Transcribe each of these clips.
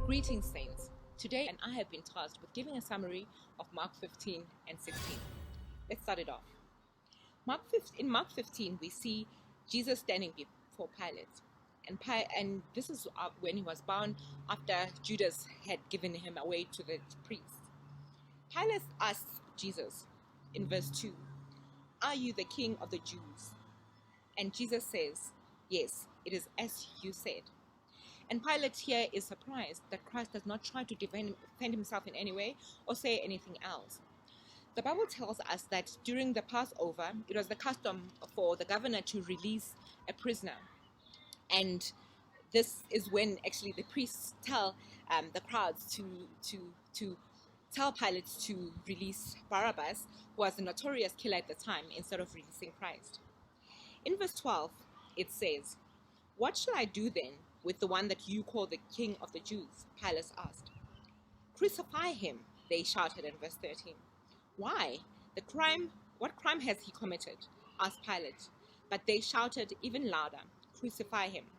Greetings, saints. Today, and I have been tasked with giving a summary of Mark 15 and 16. Let's start it off. In Mark 15, we see Jesus standing before Pilate. And this is when he was bound after Judas had given him away to the priests. Pilate asks Jesus in verse 2, "Are you the king of the Jews?" And Jesus says, "Yes, it is as you said." And Pilate here is surprised that Christ does not try to defend himself in any way or say anything else. The Bible tells us that during the Passover, it was the custom for the governor to release a prisoner. And this is when actually the priests tell the crowds to tell Pilate to release Barabbas, who was a notorious killer at the time, instead of releasing Christ. In verse 12, it says, "What shall I do then with the one that you call the king of the Jews?" Pilate asked. "Crucify him," they shouted in verse 13. "Why? What crime has he committed?" asked Pilate. But they shouted even louder, "Crucify him."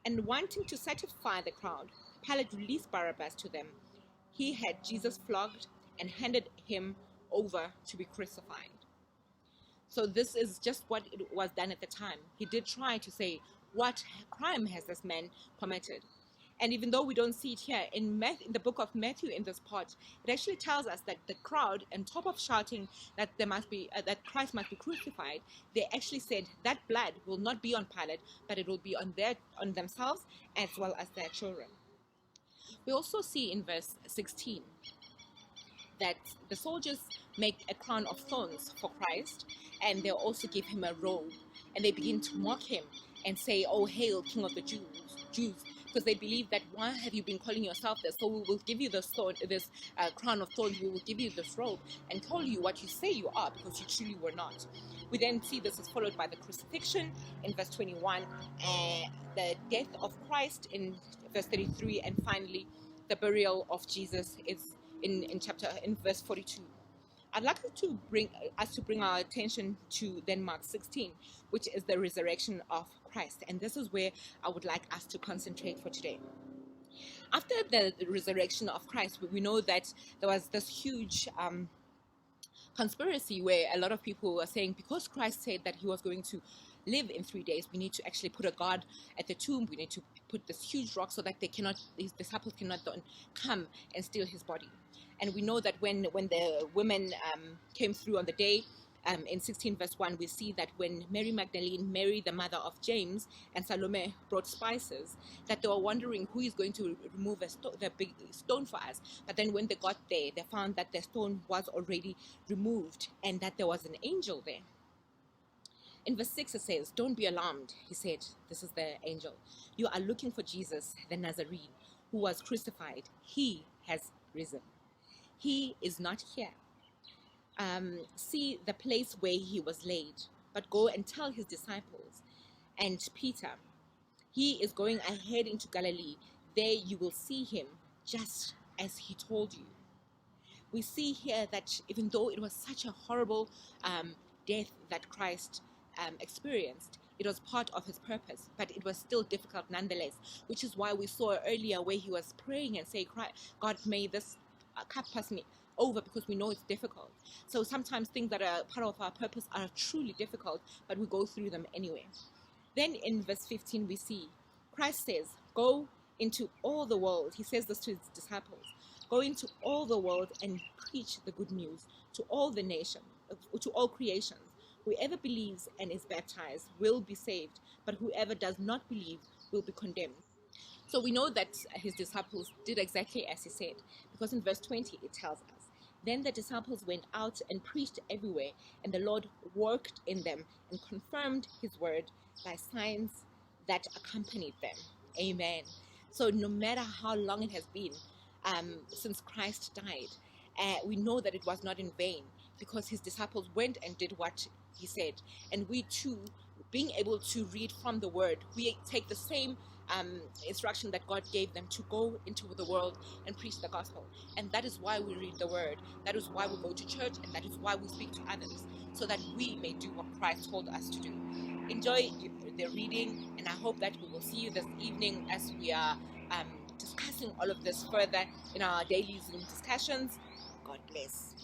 And wanting to satisfy the crowd, Pilate released Barabbas to them. He had Jesus flogged and handed him over to be crucified. So this is just what it was done at the time. He did try to say, what crime has this man committed? And even though we don't see it here in the book of Matthew in this part, it actually tells us that the crowd, on top of shouting that that Christ must be crucified, they actually said that blood will not be on Pilate, but it will be on themselves as well as their children. We also see in verse 16 that the soldiers make a crown of thorns for Christ, and they also give him a robe, and they begin to mock him and say, "Oh, hail, King of the Jews," because they believe that, "Why have you been calling yourself this? So we will give you this crown of thorns, we will give you this robe, and call you what you say you are, because you truly were not." We then see this is followed by the crucifixion in verse 21, and the death of Christ in verse 33, and finally the burial of Jesus is in verse 42. I'd like to bring our attention to then Mark 16, which is the resurrection of Christ. And this is where I would like us to concentrate for today. After the resurrection of Christ, we know that there was this huge conspiracy where a lot of people were saying, because Christ said that he was going to live in 3 days, we need to actually put a guard at the tomb. We need to put this huge rock so that his disciples cannot come and steal his body. And we know that when the women came through on the day, in 16 verse 1, we see that when Mary Magdalene, Mary the mother of James, and Salome brought spices, that they were wondering who is going to remove the big stone for us. But then when they got there, they found that the stone was already removed and that there was an angel there. In verse 6 it says, "Don't be alarmed," he said. This is the angel. "You are looking for Jesus, the Nazarene, who was crucified. He has risen. He is not here. See the place where he was laid, but go and tell his disciples and Peter, he is going ahead into Galilee. There you will see him, just as he told you." We see here that even though it was such a horrible death that Christ experienced, it was part of his purpose, but it was still difficult nonetheless, which is why we saw earlier where he was praying and saying, "God, may this cup pass me over," because we know it's difficult. So sometimes things that are part of our purpose are truly difficult, but we go through them anyway. Then in verse 15 we see Christ says, "Go into all the world." He says this to his disciples, "Go into all the world and preach the good news to all the nations, to all creations. Whoever believes and is baptized will be saved, but whoever does not believe will be condemned." So we know that his disciples did exactly as he said, because in verse 20 it tells us, "Then the disciples went out and preached everywhere, and the Lord worked in them and confirmed his word by signs that accompanied them." Amen. So no matter how long it has been since Christ died, we know that it was not in vain, because his disciples went and did what he said. And we too, being able to read from the word, we take the same instruction that God gave them to go into the world and preach the gospel. And that is why we read the word. That is why we go to church, and that is why we speak to others, so that we may do what Christ told us to do. Enjoy the reading, and I hope that we will see you this evening as we are discussing discussing all of this further in our daily Zoom discussions. God bless.